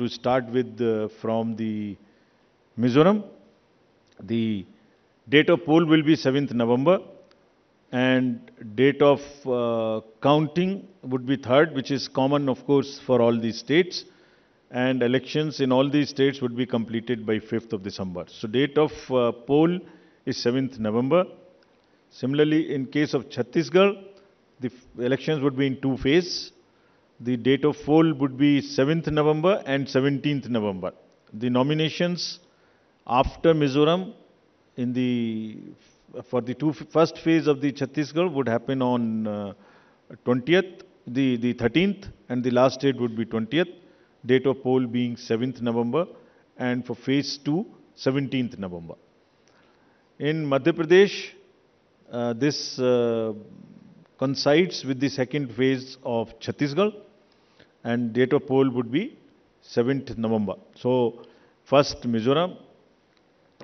to start with from the Mizoram. The date of poll will be 7th November, and date of counting would be 3rd, which is common, of course, for all these states. And elections in all these states would be completed by 5th of December. So date of poll is 7th November. Similarly, in case of Chhattisgarh, the elections would be in 2 phases. The date of poll would be 7th November and 17th November. The nominations after Mizoram for the first phase of the Chhattisgarh would happen on 20th, the 13th, and the last date would be 20th. Date of poll being 7th November, and for phase 2, 17th November. In Madhya Pradesh, this coincides with the second phase of Chhattisgarh, and date of poll would be 7th November. So, first Mizoram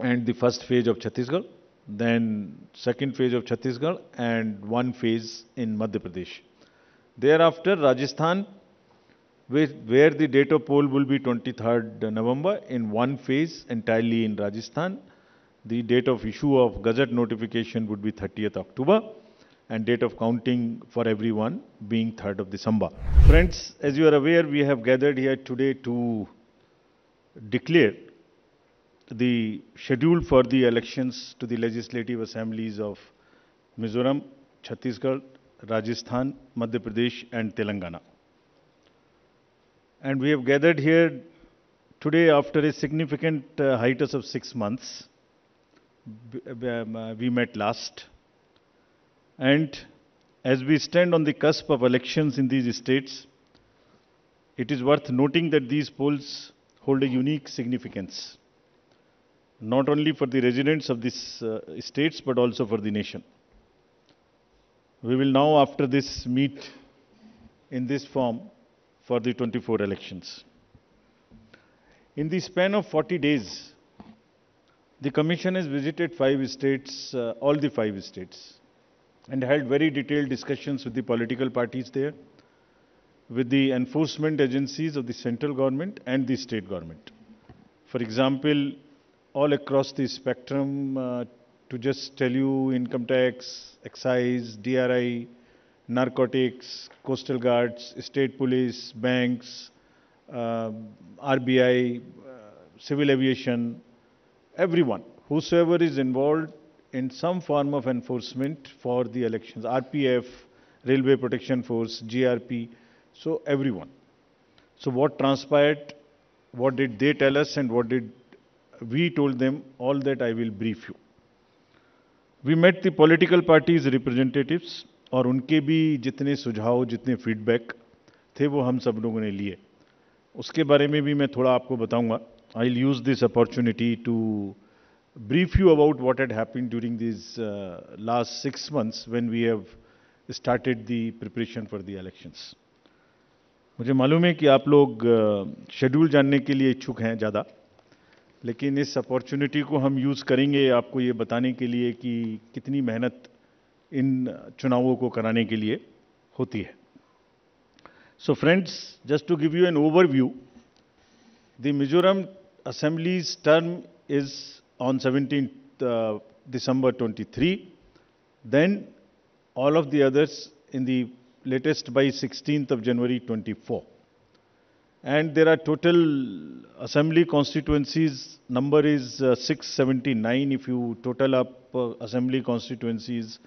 and the first phase of Chhattisgarh, then second phase of Chhattisgarh, and one phase in Madhya Pradesh. Thereafter, Rajasthan, where the date of poll will be 23rd November in one phase entirely in Rajasthan. The date of issue of Gazette notification would be 30th October, and date of counting for everyone being 3rd of December. Friends, as you are aware, we have gathered here today to declare the schedule for the elections to the legislative assemblies of Mizoram, Chhattisgarh, Rajasthan, Madhya Pradesh and Telangana. And we have gathered here today after a significant hiatus of 6 months. We met last. And as we stand on the cusp of elections in these states, it is worth noting that these polls hold a unique significance, not only for the residents of these states, but also for the nation. We will now, after this, meet in this form for the 24 elections. In the span of 40 days, the Commission has visited 5 states, all the 5 states, and held very detailed discussions with the political parties there, with the enforcement agencies of the central government and the state government. For example, all across the spectrum, to just tell you, income tax, excise, DRI, narcotics, coastal guards, state police, banks, RBI, civil aviation, everyone, whosoever is involved in some form of enforcement for the elections, RPF, Railway Protection Force, GRP, so everyone. So what transpired, what did they tell us and what did we told them, all that I will brief you. We met the political parties representatives, और उनके भी जितने सुझाव, जितने feedback थे वो हम सब लोगों ने लिए. उसके बारे में भी मैं थोड़ा आपको बताऊंगा. I'll use this opportunity to brief you about what had happened during these last 6 months when we have started the preparation for the elections. मुझे मालूम है कि आप लोग शेड्यूल जानने के लिए इच्छुक हैं ज़्यादा, लेकिन इस अपॉर्चुनिटी को हम यूज़ करेंगे आपको ये बताने के लिए कि कितनी मेहनत इन चुनावों को कराने के लिए होती है. So friends, just to give you an overview, the Mizoram Assembly's term is on 17th December 23. Then all of the others in the latest by 16th of January 24. And there are total assembly constituencies, number is 679 if you total up assembly constituencies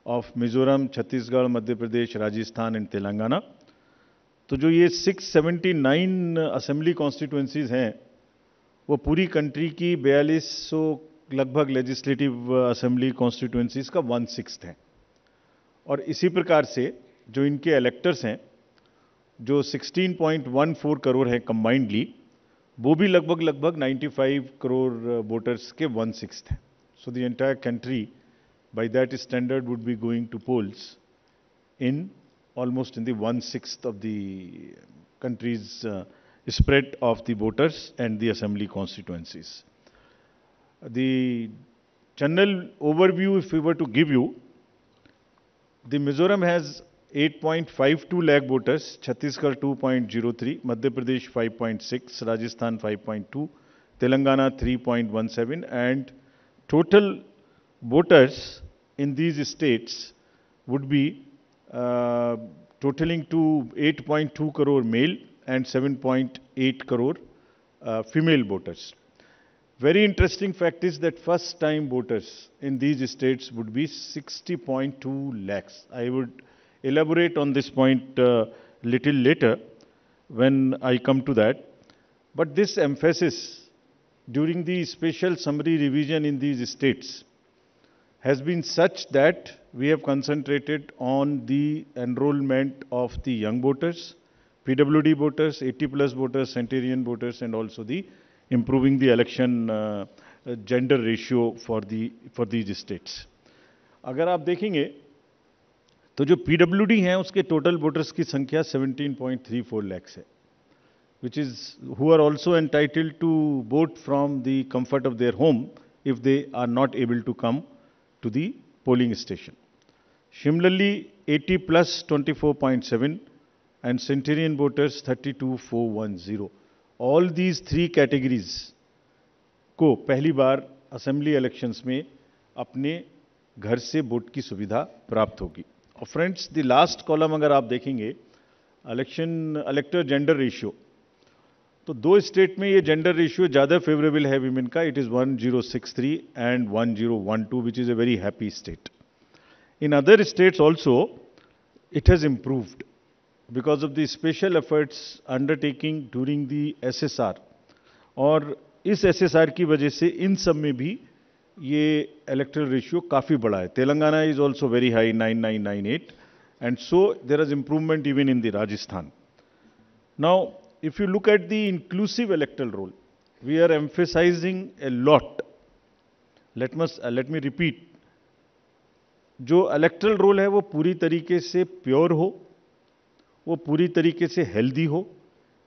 of Mizoram, Chhattisgarh, Madhya Pradesh, Rajasthan and Telangana. तो जो ये 679 assembly constituencies हैं वो पूरी country की 4200 लगभग legislative assembly constituencies का 1/6 हैं. और इसी प्रकार से जो इनके इलेक्टर्स हैं जो 16.14 करोड़ है कंबाइंडली, वो भी लगभग 95 करोड़ वोटर्स के 1/6 हैं. So the entire country by that standard would be going to polls in almost in the 1/6 of the country's spread of the voters and the assembly constituencies. The general overview, if we were to give you, the Mizoram has 8.52 lakh voters, Chhattisgarh 2.03, Madhya Pradesh 5.6, Rajasthan 5.2, Telangana 3.17, and total voters in these states would be totaling to 8.2 crore male and 7.8 crore female voters. Very interesting fact is that first time voters in these states would be 60.2 lakhs. I would elaborate on this point little later when I come to that. But this emphasis during the special summary revision in these states has been such that we have concentrated on the enrollment of the young voters, PWD voters, 80 plus voters, centenarian voters, and also the improving the election gender ratio for these states. अगर आप देखेंगे तो जो PWD हैं उसके total voters की संख्या 17.34 lakhs है, which is who are also entitled to vote from the comfort of their home if they are not able to come to the polling station. Similarly, 80 plus 24.7 and centenarian voters 32,410. All these three categories को पहली बार assembly elections में अपने घर से vote की सुविधा प्राप्त होगी. और फ्रेंड्स, द लास्ट कॉलम अगर आप देखेंगे इलेक्टर जेंडर रेशियो, तो दो स्टेट में ये जेंडर रेशियो ज़्यादा फेवरेबल है विमेन का. It is 1063 and 1012, which is a very happy state. In other states also it has improved because of the special efforts undertaking during the SSR. और इस SSR की वजह से इन सब में भी ये electoral ratio काफ़ी बड़ा है. Telangana is also very high, 9998, and so there is improvement even in the Rajasthan. Now, if you look at the inclusive electoral roll, we are emphasizing a lot. Let me repeat. जो electoral roll है वो पूरी तरीके से pure हो, वो पूरी तरीके से हेल्दी हो,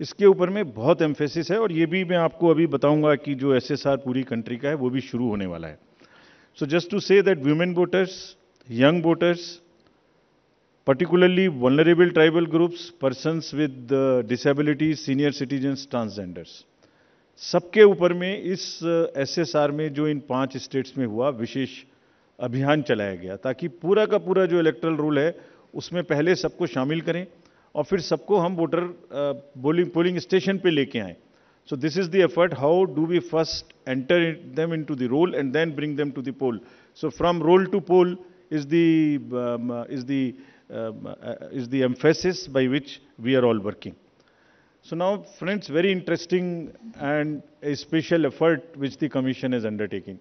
इसके ऊपर में बहुत एम्फेसिस है. और ये भी मैं आपको अभी बताऊंगा कि जो एसएसआर पूरी कंट्री का है वो भी शुरू होने वाला है. So just to say that women voters, young voters, particularly vulnerable tribal groups, persons with disabilities, senior citizens, transgenders, सबके ऊपर में इस एसएसआर में जो इन 5 स्टेट्स में हुआ विशेष अभियान चलाया गया, ताकि पूरा का पूरा जो इलेक्टरल रूल है उसमें पहले सबको शामिल करें और फिर सबको हम वोटर पोलिंग स्टेशन पे लेके आए. So this is the effort. How do we first enter them into the roll and then bring them to the poll. So from roll to poll is the emphasis by which we are all working. So now, friends, very interesting and a special effort which the commission is undertaking.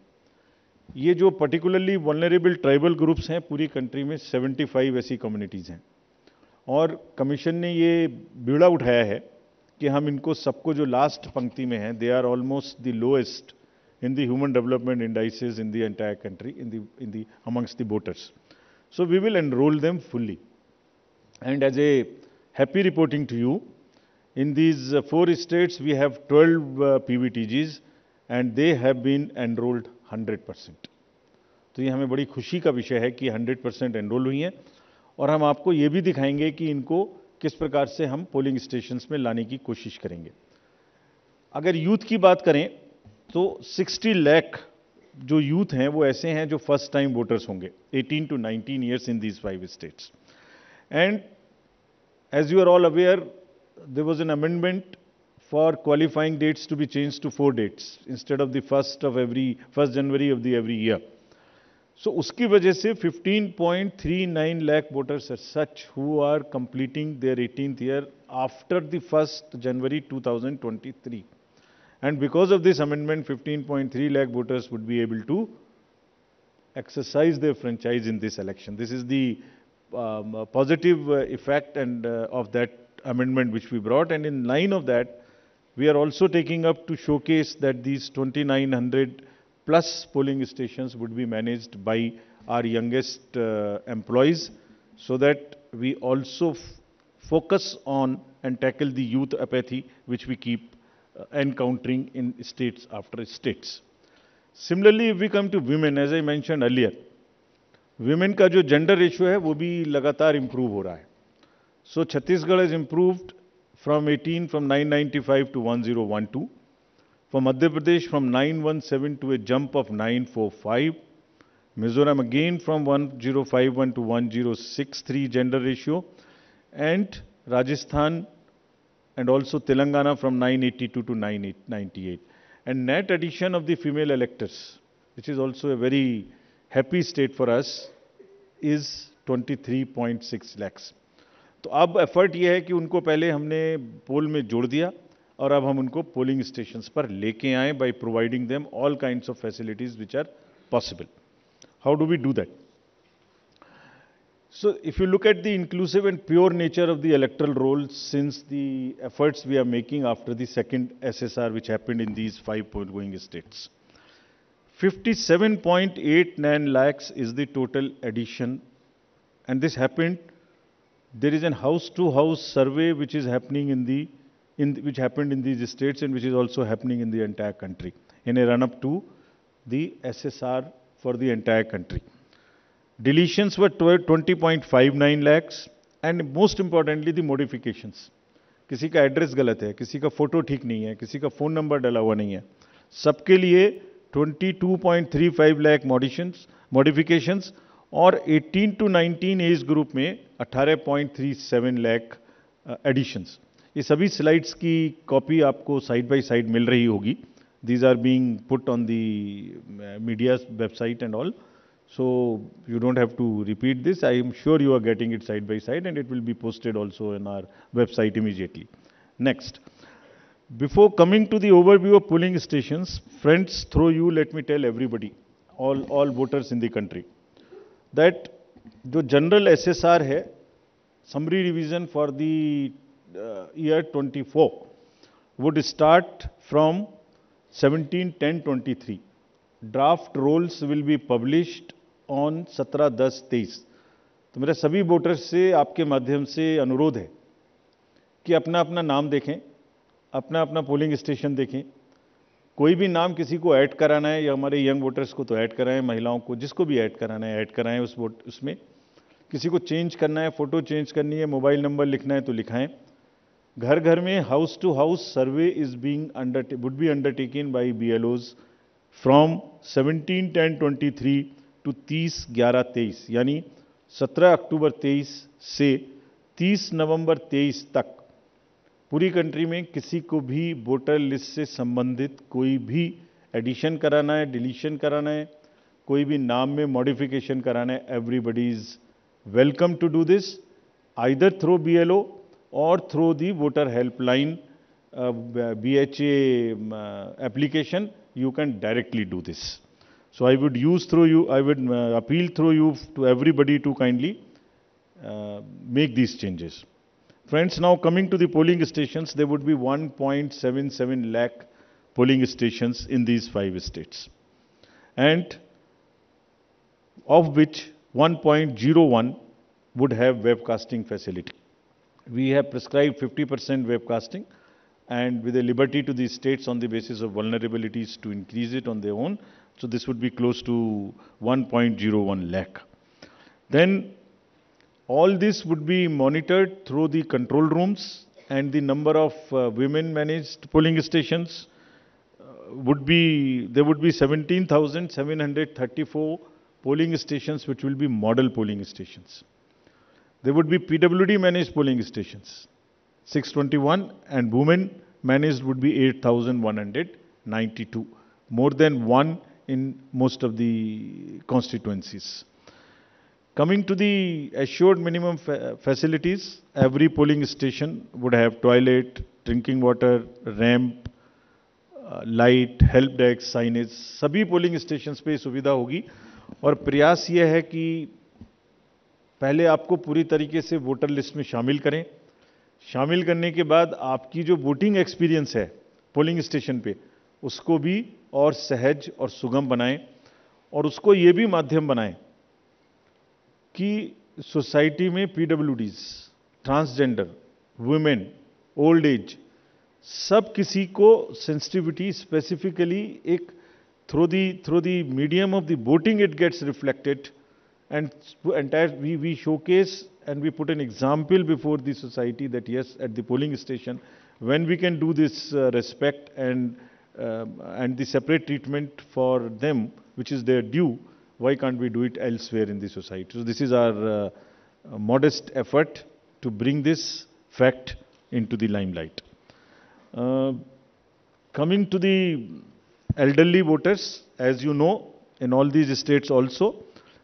ये जो particularly vulnerable tribal groups हैं पूरी country में 75 ऐसी communities हैं, और commission ने ये बीड़ा उठाया है कि हम इनको सबको जो लास्ट पंक्ति में हैं, they are almost the lowest in the human development indices in the entire country in the amongst the voters. So we will enrol them fully. And as a happy reporting to you, in these 4 states we have 12 PVTGs and they have been enrolled 100%. तो ये हमें बड़ी खुशी का विषय है कि 100% enrol हुई हैं, और हम आपको ये भी दिखाएंगे कि इनको किस प्रकार से हम पोलिंग स्टेशंस में लाने की कोशिश करेंगे. अगर यूथ की बात करें तो 60 लाख जो यूथ हैं वो ऐसे हैं जो फर्स्ट टाइम वोटर्स होंगे 18 to 19 years in these 5 states. And as you are all aware, there was an amendment for qualifying dates to be changed to 4 dates instead of the 1st January of the every year. So उसकी वजह से 15.39 lakh voters are such who are completing their 18th year after the 1st January 2023. And because of this amendment, 15.3 lakh voters would be able to exercise their franchise in this election. This is the positive effect and of that amendment which we brought. And in line of that, we are also taking up to showcase that these 2,900 plus polling stations would be managed by our youngest employees, so that we also focus on and tackle the youth apathy which we keep encountering in states after states. Similarly, if we come to women, as I mentioned earlier, women का जो gender ratio है वो भी लगातार improve हो रहा है. So Chhattisgarh has improved from 18 from 995 to 1012. For Madhya Pradesh from 917 to a jump of 945. Mizoram again from 1051 to 1063 gender ratio. And Rajasthan and also Telangana from 982 to 998. And net addition of the female electors, which is also a very happy state for us, is 23.6 lakhs. तो अब effort ये है कि उनको पहले हमने पोल में जोड़ दिया और अब हम उनको पोलिंग स्टेशंस पर लेके आए by providing them all kinds of facilities which are possible. How do we do that? So if you look at the inclusive and pure nature of the electoral roll, since the efforts we are making after the second SSR which happened in these 5 going states, 57.89 lakhs is the total addition, and this happened. There is an house-to-house survey which is happening which happened in these states and which is also happening in the entire country in a run-up to the SSR for the entire country. Deletions were 20.59 lakhs, and most importantly the modifications. किसी का address गलत है, किसी का photo ठीक नहीं है, किसी का फोन नंबर डाला हुआ नहीं है, सबके लिए 22.35 लाख मॉडिफिकेशंस और 18 to 19 एज ग्रुप में 18.37 लाख एडिशंस. ये सभी स्लाइड्स की कॉपी आपको साइड बाय साइड मिल रही होगी. These are being put on the media's website and all. So you don't have to repeat this. I am sure you are getting it side by side, and it will be posted also in our website immediately. Next. Before coming to the overview of polling stations, friends, through you, let me tell everybody, all voters in the country, that the general SSR है, summary revision for the year 24 would start from 17/10/23. Draft rolls will be published on 17/10/23. तो मेरे सभी voters से आपके माध्यम से अनुरोध है कि अपना अपना नाम देखें, अपना अपना पोलिंग स्टेशन देखें. कोई भी नाम किसी को ऐड कराना है या हमारे यंग वोटर्स को तो ऐड कराएं, महिलाओं को जिसको भी ऐड कराना है ऐड कराएं उसमें. किसी को चेंज करना है, फोटो चेंज करनी है, मोबाइल नंबर लिखना है तो लिखाएं. घर घर में house to house survey would be undertaken by BLOs from 17/10/23 to 30/11/23, यानी 17 अक्टूबर 23 से 30 नवंबर 23 तक पूरी कंट्री में किसी को भी वोटर लिस्ट से संबंधित कोई भी एडिशन कराना है, डिलीशन कराना है, कोई भी नाम में मॉडिफिकेशन कराना है, everybody is welcome to do this either through BLO और through the voter helpline BHA application. You can directly do this. So I would appeal through you to everybody to kindly make these changes. Friends, now coming to the polling stations, there would be 1.77 lakh polling stations in these 5 states, and of which 1.01 would have webcasting facility. We have prescribed 50% webcasting, and with a liberty to the states on the basis of vulnerabilities to increase it on their own. So this would be close to 1.01 lakh. Then all this would be monitored through the control rooms, and the number of women managed polling stations there would be 17,734 polling stations which will be model polling stations. There would be PWD managed polling stations 621, and women managed would be 8,192, more than one in most of the constituencies. Coming to the assured minimum facilities, every polling station would have toilet, drinking water, ramp, light, help desk, signage. सभी polling stations पे सुविधा होगी, और प्रयास यह है कि पहले आपको पूरी तरीके से वोटर लिस्ट में शामिल करें. शामिल करने के बाद आपकी जो वोटिंग एक्सपीरियंस है पोलिंग स्टेशन पे, उसको भी और सहज और सुगम बनाएं, और उसको ये भी माध्यम बनाएं कि सोसाइटी में PWDs, transgender, women, old age, सब किसी को सेंसिटिविटी स्पेसिफिकली एक through the medium of the voting it gets reflected, and entire we showcase and we put an example before the society that yes, at the polling station, when we can do this respect and the separate treatment for them, which is their due, why can't we do it elsewhere in the society? So this is our modest effort to bring this fact into the limelight. Coming to the elderly voters, as you know, in all these states also,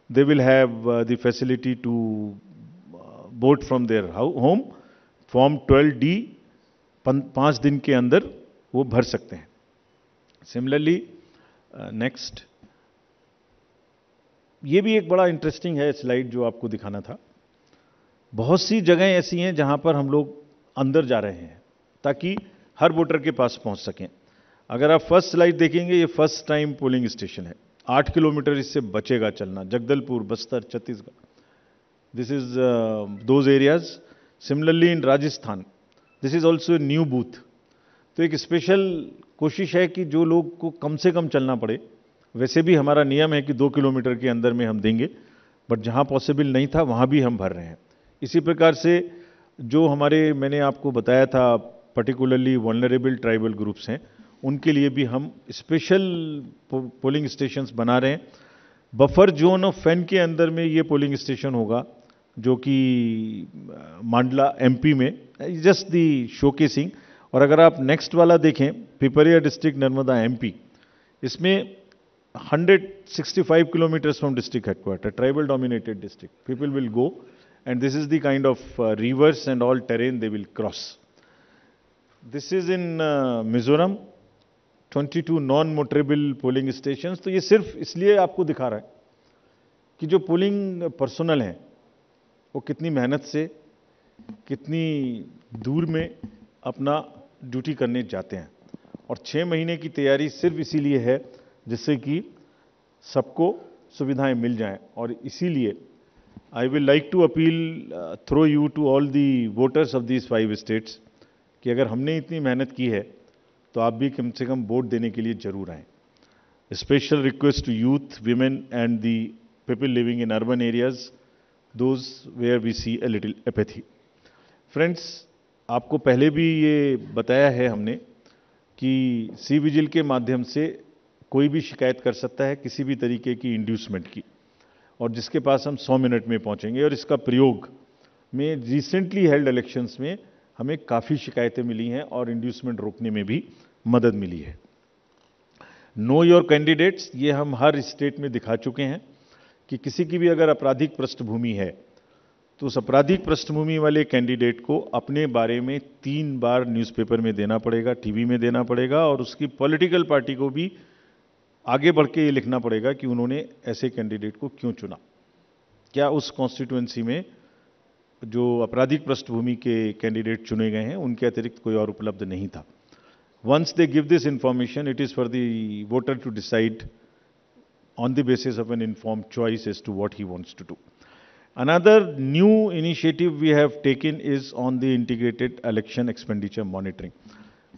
they will have the facility to vote from their home. Form 12D 5 दिन के अंदर वो भर सकते हैं. Similarly next, ये भी एक बड़ा इंटरेस्टिंग है स्लाइड जो आपको दिखाना था. बहुत सी जगहें ऐसी हैं जहां पर हम लोग अंदर जा रहे हैं ताकि हर वोटर के पास पहुंच सकें. अगर आप फर्स्ट स्लाइड देखेंगे, ये फर्स्ट टाइम पोलिंग स्टेशन है. 8 किलोमीटर इससे बचेगा चलना. Jagdalpur, Bastar, Chhattisgarh, this is those areas. Similarly in Rajasthan, this is also new booth. तो एक स्पेशल कोशिश है कि जो लोग को कम से कम चलना पड़े. वैसे भी हमारा नियम है कि 2 किलोमीटर के अंदर में हम देंगे, बट जहां पॉसिबल नहीं था वहां भी हम भर रहे हैं. इसी प्रकार से जो हमारे, मैंने आपको बताया था, पर्टिकुलरली वल्नरेबल ट्राइबल ग्रुप्स हैं, उनके लिए भी हम स्पेशल पोलिंग स्टेशंस बना रहे हैं. बफर जोन ऑफ फैन के अंदर में ये पोलिंग स्टेशन होगा, जो कि मांडला एमपी में, जस्ट दी शोकेसिंग. और अगर आप नेक्स्ट वाला देखें, पिपरिया डिस्ट्रिक्ट, नर्मदा एमपी, इसमें 165 kilometres from district headquarter, tribal dominated district. People will go and this is the kind of rivers and all terrain they will cross. This is in Mizoram, 22 non-motorable polling stations. तो ये सिर्फ इसलिए आपको दिखा रहा है कि जो पोलिंग पर्सनल हैं वो कितनी मेहनत से, कितनी दूर में अपना ड्यूटी करने जाते हैं. और 6 महीने की तैयारी सिर्फ इसीलिए है जिससे कि सबको सुविधाएं मिल जाएं. और इसीलिए I will like to appeal through you to all the voters of these 5 states कि अगर हमने इतनी मेहनत की है तो आप भी कम से कम वोट देने के लिए जरूर आएं. Special request to youth, women and the people living in urban areas, those where we see a little apathy. Friends, आपको पहले भी ये बताया है हमने कि सी विजिल के माध्यम से कोई भी शिकायत कर सकता है किसी भी तरीके की इंड्यूसमेंट की, और जिसके पास हम 100 मिनट में पहुंचेंगे. और इसका प्रयोग में रिसेंटली हेल्ड इलेक्शंस में हमें काफ़ी शिकायतें मिली हैं और इंड्यूसमेंट रोकने में भी मदद मिली है. नो योर कैंडिडेट्स, ये हम हर स्टेट में दिखा चुके हैं कि किसी की भी अगर आपराधिक पृष्ठभूमि है तो उस आपराधिक पृष्ठभूमि वाले कैंडिडेट को अपने बारे में 3 बार न्यूज़पेपर में देना पड़ेगा, टीवी में देना पड़ेगा, और उसकी पॉलिटिकल पार्टी को भी आगे बढ़ के ये लिखना पड़ेगा कि उन्होंने ऐसे कैंडिडेट को क्यों चुना. क्या उस कॉन्स्टिट्यूएंसी में जो आपराधिक पृष्ठभूमि के कैंडिडेट चुने गए हैं उनके अतिरिक्त कोई और उपलब्ध नहीं था. Once they give this information, it is for the voter to decide on the basis of an informed choice as to what he wants to do. Another new initiative we have taken is on the integrated election expenditure monitoring.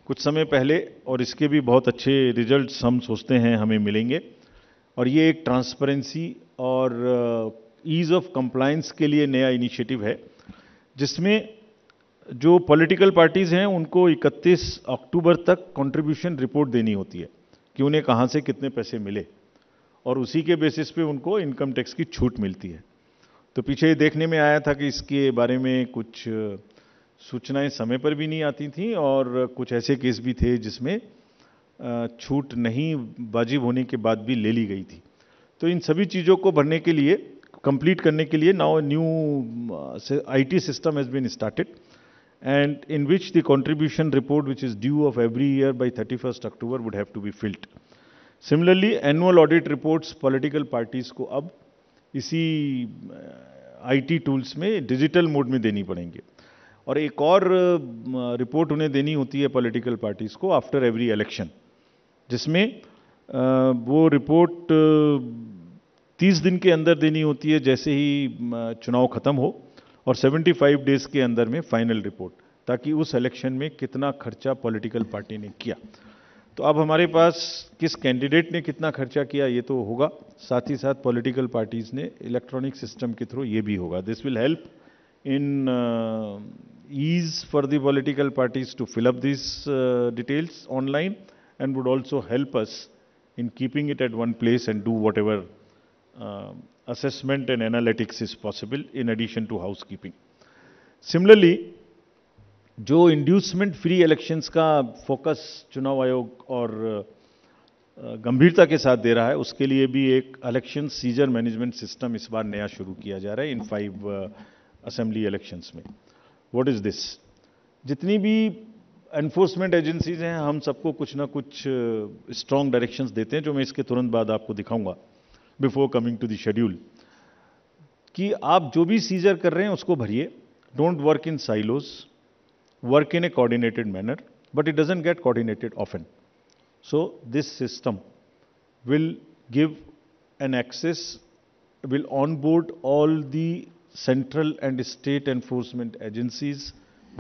कुछ समय पहले, और इसके भी बहुत अच्छे results हम सोचते हैं हमें मिलेंगे, और ये एक ट्रांसपेरेंसी और ईज ऑफ कंप्लायंस के लिए नया इनिशिएटिव है, जिसमें जो पॉलिटिकल पार्टीज हैं उनको 31 अक्टूबर तक कंट्रीब्यूशन रिपोर्ट देनी होती है कि उन्हें कहाँ से कितने पैसे मिले, और उसी के बेसिस पे उनको इनकम टैक्स की छूट मिलती है. तो पीछे ये देखने में आया था कि इसके बारे में कुछ सूचनाएं समय पर भी नहीं आती थी, और कुछ ऐसे केस भी थे जिसमें छूट नहीं वाजिब होने के बाद भी ले ली गई थी. तो इन सभी चीज़ों को भरने के लिए, कंप्लीट करने के लिए, now new IT system has been started, and in which the contribution report which is due of every year by 31 October would have to be filed. Similarly annual audit reports political parties को अब इसी IT tools में digital mode में देनी पड़ेंगे. और एक और रिपोर्ट उन्हें देनी होती है पॉलिटिकल पार्टीज को आफ्टर एवरी इलेक्शन, जिसमें वो रिपोर्ट 30 दिन के अंदर देनी होती है जैसे ही चुनाव खत्म हो, और 75 डेज के अंदर में फाइनल रिपोर्ट, ताकि उस इलेक्शन में कितना खर्चा पॉलिटिकल पार्टी ने किया. तो अब हमारे पास किस कैंडिडेट ने कितना खर्चा किया ये तो होगा, साथ ही साथ पॉलिटिकल पार्टीज ने इलेक्ट्रॉनिक सिस्टम के थ्रू ये भी होगा. This will help in ease for the political parties to fill up these details online, and would also help us in keeping it at one place and do whatever assessment and analytics is possible in addition to housekeeping. Similarly, जो inducement free elections का focus चुनाव आयोग और गंभीरता के साथ दे रहा है, उसके लिए भी एक इलेक्शन सीजर मैनेजमेंट सिस्टम इस बार नया शुरू किया जा रहा है इन 5 असेंबली इलेक्शंस में. What is this? जितनी भी एनफोर्समेंट एजेंसीज हैं, हम सबको कुछ ना कुछ स्ट्रॉन्ग डायरेक्शंस देते हैं, जो मैं इसके तुरंत बाद आपको दिखाऊंगा before coming to the schedule, कि आप जो भी सीजर कर रहे हैं उसको भरिए. Don't work in silos, work in a coordinated manner, but it doesn't get coordinated often. So this system will give an access, will onboard all the central and state enforcement agencies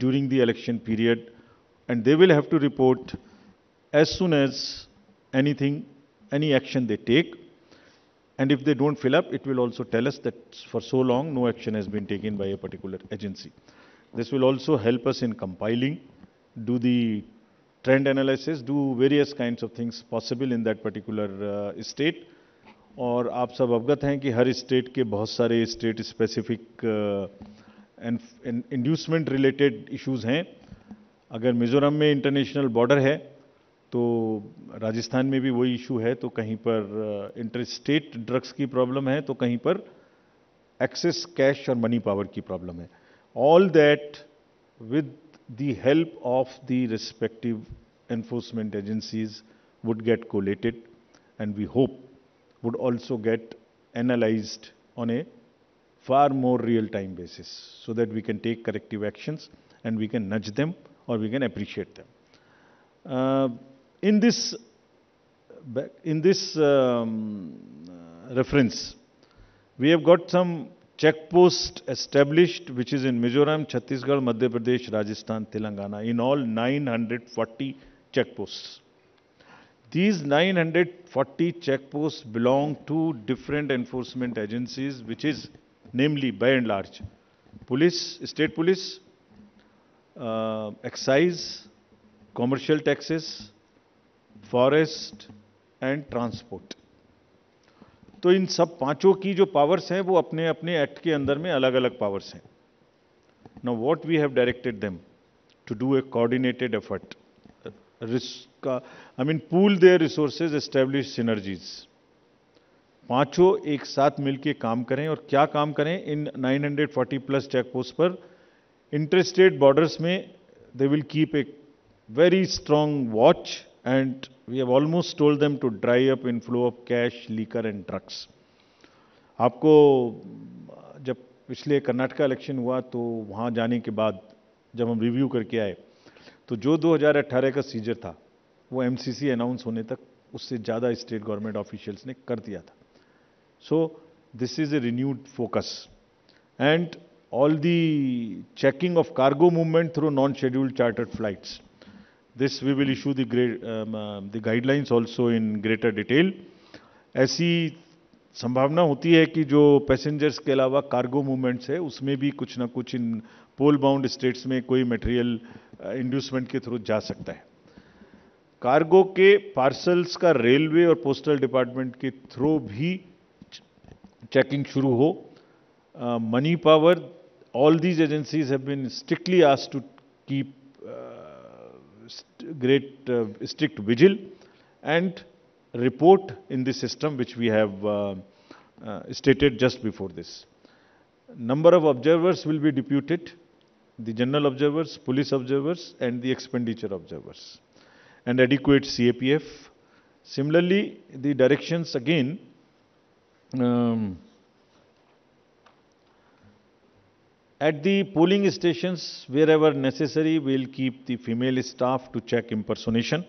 during the election period, and they will have to report as soon as any action they take. And if they don't fill up, it will also tell us that for so long no action has been taken by a particular agency. This will also help us in compiling, do the trend analysis, do various kinds of things possible in that particular state. और आप सब अवगत हैं कि हर state के बहुत सारे state specific inducement related issues हैं. अगर मिजोरम में इंटरनेशनल बॉर्डर है तो राजस्थान में भी वही इशू है, तो कहीं पर इंटर स्टेट ड्रग्स की प्रॉब्लम है, तो कहीं पर एक्सेस कैश और मनी पावर की प्रॉब्लम है. All that with the help of the respective enforcement agencies would get collated, and we hope would also get analyzed on a far more real-time basis, so that we can take corrective actions and we can nudge them or we can appreciate them. In this reference, we have got some check post established, which is in Mizoram, Chhattisgarh, Madhya Pradesh, Rajasthan, Telangana, in all 940 check posts. These 940 check posts belong to different enforcement agencies, which is namely, by and large, police, state police, excise, commercial taxes, forest and transport. तो इन सब पांचों की जो powers हैं वो अपने अपने act के अंदर में अलग अलग पावर्स हैं. Now what we have directed them to do a coordinated effort, pool their resources, establish synergies. पांचों एक साथ मिलकर काम करें. और क्या काम करें? इन 940 प्लस चेक पोस्ट पर इंटरस्टेट बॉर्डर्स में they will keep a very strong watch, and we have almost told them to dry up inflow of cash, liquor and drugs. आपको जब पिछले कर्नाटका इलेक्शन हुआ तो वहाँ जाने के बाद जब हम रिव्यू करके आए तो जो 2018 का सीजर था वो एमसीसी अनाउंस होने तक उससे ज़्यादा स्टेट गवर्नमेंट ऑफिशियल्स ने कर दिया था. सो this is a renewed focus, and all the checking of cargo movement through non scheduled chartered flights. This we will issue the guidelines also in greater detail. ऐसी संभावना होती है कि जो पैसेंजर्स के अलावा कार्गो मूवमेंट्स है उसमें भी कुछ ना कुछ इन पोल बाउंड स्टेट्स में कोई मटेरियल इंड्यूसमेंट के थ्रू जा सकता है. कार्गो के पार्सल्स का रेलवे और पोस्टल डिपार्टमेंट के थ्रू भी चेकिंग शुरू हो. Money power, all these agencies have been strictly asked to keep strict vigil and report in the system which we have stated just before this. Number of observers will be deputed, the general observers, police observers and the expenditure observers, and adequate CAPF. Similarly, the directions again at the polling stations, wherever necessary, we will keep the female staff to check impersonation.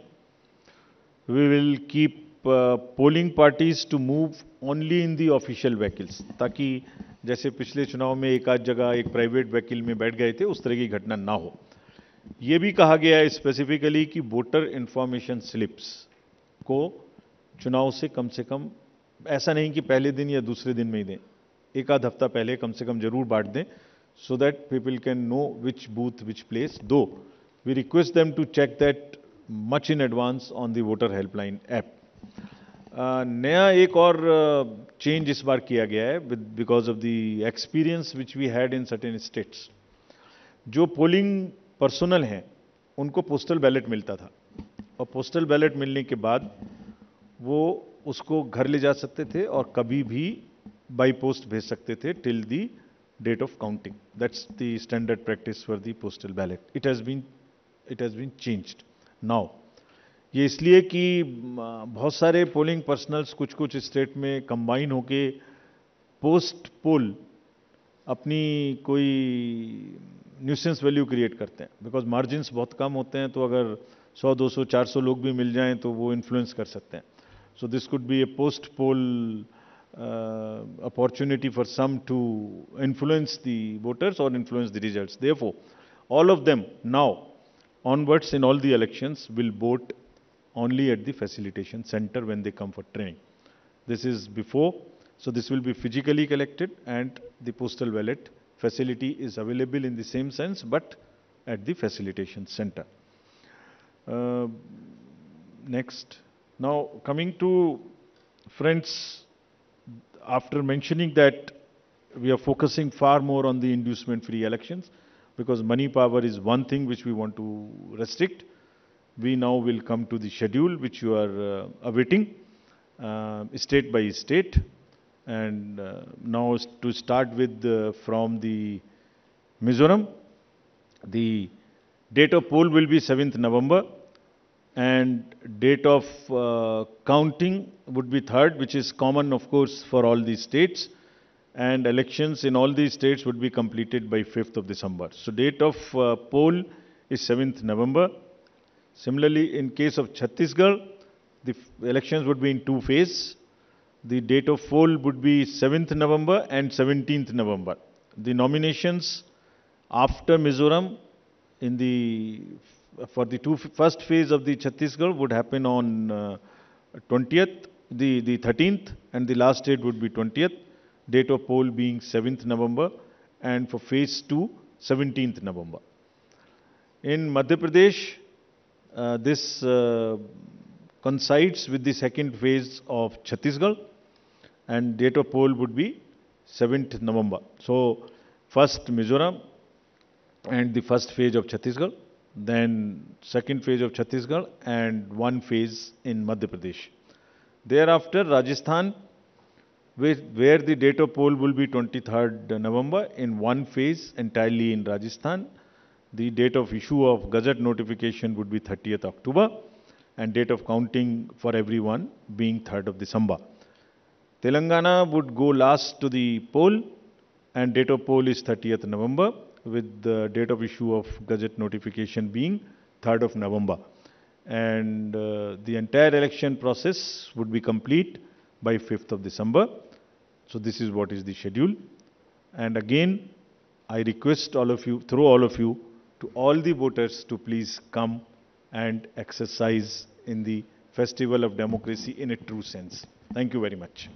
We will keep polling parties to move only in the official vehicles, ताकि जैसे पिछले चुनाव में एक आध जगह एक private vehicle में बैठ गए थे उस तरह की घटना ना हो. ये भी कहा गया है स्पेसिफिकली कि वोटर इंफॉर्मेशन स्लिप्स को चुनाव से कम ऐसा नहीं कि पहले दिन या दूसरे दिन में ही दें, एक आध हफ्ता पहले कम से कम जरूर बांट दें, so that people can know which booth, which place. Though we request them to check that much in advance on the voter helpline app. नया एक और चेंज इस बार किया गया है because of the experience which we had in certain states. जो polling personnel हैं उनको पोस्टल बैलेट मिलता था, और पोस्टल बैलेट मिलने के बाद वो उसको घर ले जा सकते थे और कभी भी बाई पोस्ट भेज सकते थे till the date of counting. That's the standard practice for the postal ballot. It has been changed now. ये इसलिए कि बहुत सारे पोलिंग पर्सनल्स कुछ स्टेट में कंबाइन होके पोस्ट पोल अपनी कोई न्यूसेंस वैल्यू क्रिएट करते हैं, बिकॉज मार्जिन्स बहुत कम होते हैं. तो अगर 100, 200, 400 लोग भी मिल जाएं तो वो इन्फ्लुएंस कर सकते हैं. So this could be a post poll opportunity for some to influence the voters और influence the results. Therefore all of them now onwards in all the elections will vote only at the facilitation center when they come for training. This is before, so this will be physically collected, and the postal ballot facility is available in the same sense but at the facilitation center. Next, now coming to friends, after mentioning that we are focusing far more on the inducement free elections, because money power is one thing which we want to restrict. We now will come to the schedule which you are awaiting, state by state. And now to start with from the Mizoram, the date of poll will be 7th November, and date of counting would be 3rd, which is common of course for all the states. And elections in all these states would be completed by 5th of December. So date of poll is 7th November. Similarly, in case of Chhattisgarh, the elections would be in 2 phases. The date of poll would be 7th November and 17th November. The nominations after Mizoram for the first phase of the Chhattisgarh would happen on 20th, the 13th, and the last date would be 20th. Date of poll being 7th November, and for phase 2, 17th November. In Madhya Pradesh, this coincides with the second phase of Chhattisgarh, and date of poll would be 7th November. So, first Mizoram and the first phase of Chhattisgarh, then second phase of Chhattisgarh, and one phase in Madhya Pradesh. Thereafter, Rajasthan, where the date of poll will be 23rd November in one phase entirely in Rajasthan. The date of issue of Gazette notification would be 30th October, and date of counting for everyone being 3rd of December. Telangana would go last to the poll, and date of poll is 30th November, with the date of issue of Gazette notification being 3rd of November. And the entire election process would be complete by 5th of December. So this is what is the schedule. And again, I request all of you, through all of you, to all the voters to please come and exercise in the festival of democracy in a true sense. Thank you very much.